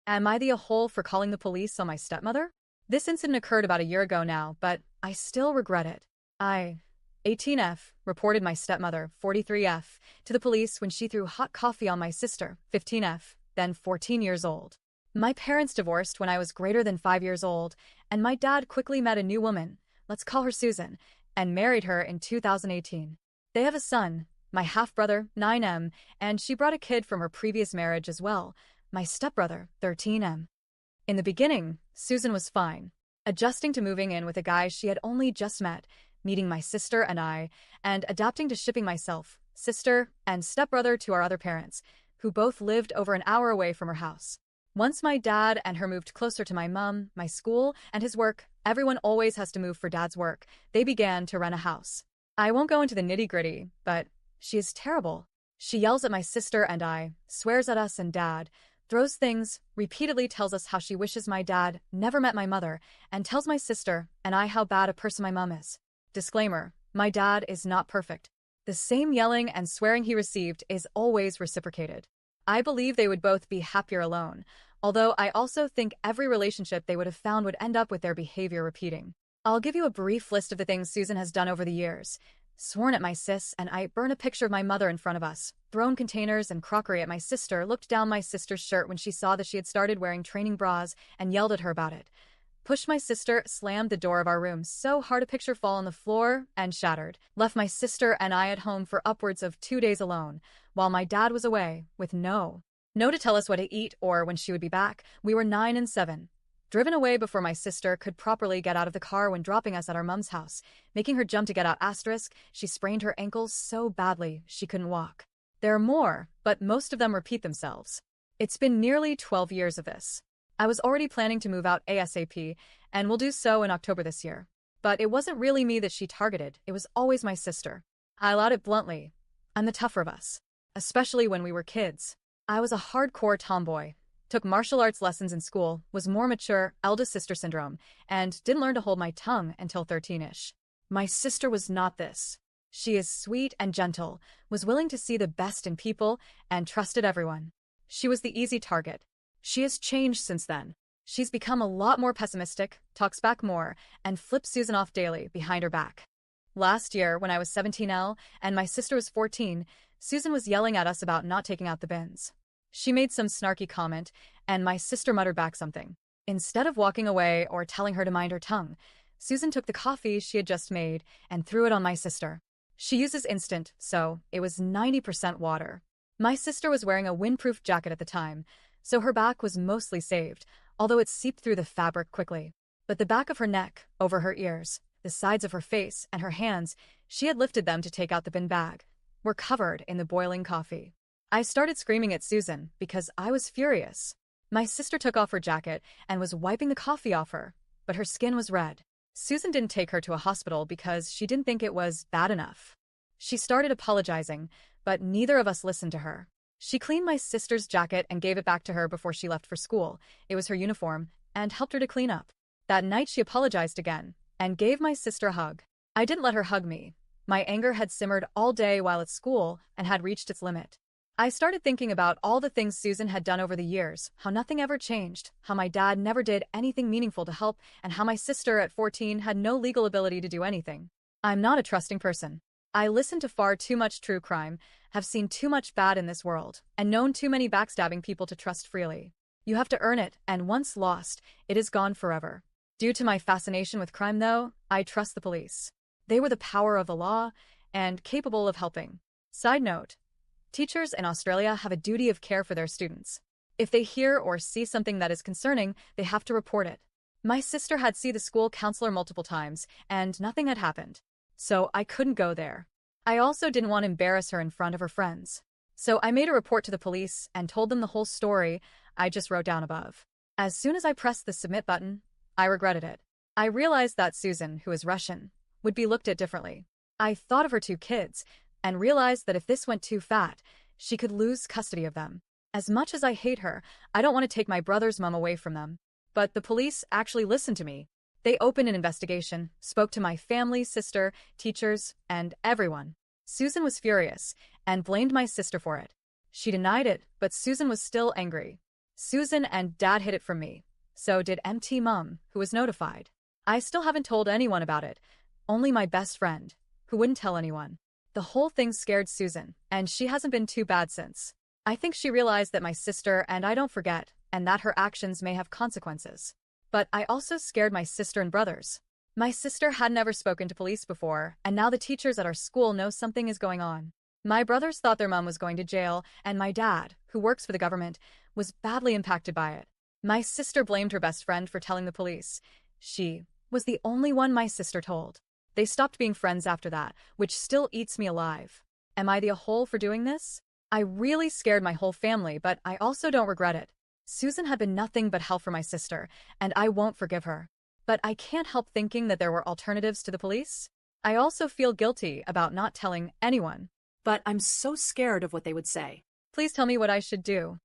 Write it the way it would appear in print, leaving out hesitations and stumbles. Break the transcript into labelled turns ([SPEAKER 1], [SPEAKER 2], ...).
[SPEAKER 1] Am I the a-hole for calling the police on my stepmother? This incident occurred about a year ago now, but I still regret it. I, 18F, reported my stepmother, 43F, to the police when she threw hot coffee on my sister, 15F, then 14 years old. My parents divorced when I was greater than 5 years old, and my dad quickly met a new woman, let's call her Susan, and married her in 2018. They have a son, my half-brother, 9M, and she brought a kid from her previous marriage as well, my stepbrother, 13M. In the beginning, Susan was fine, adjusting to moving in with a guy she had only just met, meeting my sister and I, and adapting to shipping myself, sister, and stepbrother to our other parents, who both lived over an hour away from her house. Once my dad and her moved closer to my mom, my school, and his work, everyone always has to move for dad's work, they began to rent a house. I won't go into the nitty-gritty, but she is terrible. She yells at my sister and I, swears at us and dad, throws things, repeatedly tells us how she wishes my dad never met my mother, and tells my sister and I how bad a person my mom is. Disclaimer, my dad is not perfect. The same yelling and swearing he received is always reciprocated. I believe they would both be happier alone, although I also think every relationship they would have found would end up with their behavior repeating. I'll give you a brief list of the things Susan has done over the years. Sworn at my sis and I, burn a picture of my mother in front of us, thrown containers and crockery at my sister, looked down my sister's shirt when she saw that she had started wearing training bras and yelled at her about it. Pushed my sister, slammed the door of our room so hard a picture fall on the floor and shattered. Left my sister and I at home for upwards of 2 days alone, while my dad was away, with no to tell us what to eat or when she would be back. We were 9 and 7. Driven away before my sister could properly get out of the car when dropping us at our mom's house, making her jump to get out. She sprained her ankles so badly she couldn't walk. There are more, but most of them repeat themselves. It's been nearly 12 years of this. I was already planning to move out ASAP, and will do so in October this year. But it wasn't really me that she targeted, it was always my sister. I'll out it bluntly. I'm the tougher of us. Especially when we were kids. I was a hardcore tomboy. Took martial arts lessons in school, was more mature, eldest sister syndrome, and didn't learn to hold my tongue until 13-ish. My sister was not this. She is sweet and gentle, was willing to see the best in people, and trusted everyone. She was the easy target. She has changed since then. She's become a lot more pessimistic, talks back more, and flips Susan off daily behind her back. Last year, when I was 17L and my sister was 14, Susan was yelling at us about not taking out the bins. She made some snarky comment, and my sister muttered back something. Instead of walking away or telling her to mind her tongue, Susan took the coffee she had just made and threw it on my sister. She uses instant, so it was 90% water. My sister was wearing a windproof jacket at the time, so her back was mostly saved, although it seeped through the fabric quickly. But the back of her neck, over her ears, the sides of her face, and her hands, she had lifted them to take out the bin bag, were covered in the boiling coffee. I started screaming at Susan because I was furious. My sister took off her jacket and was wiping the coffee off her, but her skin was red. Susan didn't take her to a hospital because she didn't think it was bad enough. She started apologizing, but neither of us listened to her. She cleaned my sister's jacket and gave it back to her before she left for school. It was her uniform, and helped her to clean up. That night she apologized again, and gave my sister a hug. I didn't let her hug me. My anger had simmered all day while at school and had reached its limit. I started thinking about all the things Susan had done over the years, how nothing ever changed, how my dad never did anything meaningful to help, and how my sister at 14 had no legal ability to do anything. I'm not a trusting person. I listened to far too much true crime, have seen too much bad in this world, and known too many backstabbing people to trust freely. You have to earn it, and once lost, it is gone forever. Due to my fascination with crime, though, I trust the police. They were the power of the law, and capable of helping. Side note. Teachers in Australia have a duty of care for their students. If they hear or see something that is concerning, they have to report it. My sister had seen the school counselor multiple times, and nothing had happened. So I couldn't go there. I also didn't want to embarrass her in front of her friends. So I made a report to the police and told them the whole story I just wrote down above. As soon as I pressed the submit button, I regretted it. I realized that Susan, who is Russian, would be looked at differently. I thought of her 2 kids, and realized that if this went too fat, she could lose custody of them. As much as I hate her, I don't want to take my brother's mom away from them. But the police actually listened to me. They opened an investigation, spoke to my family, sister, teachers, and everyone. Susan was furious, and blamed my sister for it. She denied it, but Susan was still angry. Susan and Dad hid it from me. So did MT Mum, who was notified. I still haven't told anyone about it. Only my best friend, who wouldn't tell anyone. The whole thing scared Susan, and she hasn't been too bad since. I think she realized that my sister and I don't forget, and that her actions may have consequences. But I also scared my sister and brothers. My sister had never spoken to police before, and now the teachers at our school know something is going on. My brothers thought their mom was going to jail, and my dad, who works for the government, was badly impacted by it. My sister blamed her best friend for telling the police. She was the only one my sister told. They stopped being friends after that, which still eats me alive. Am I the a-hole for doing this? I really scared my whole family, but I also don't regret it. Susan had been nothing but hell for my sister, and I won't forgive her. But I can't help thinking that there were alternatives to the police. I also feel guilty about not telling anyone. But I'm so scared of what they would say. Please tell me what I should do.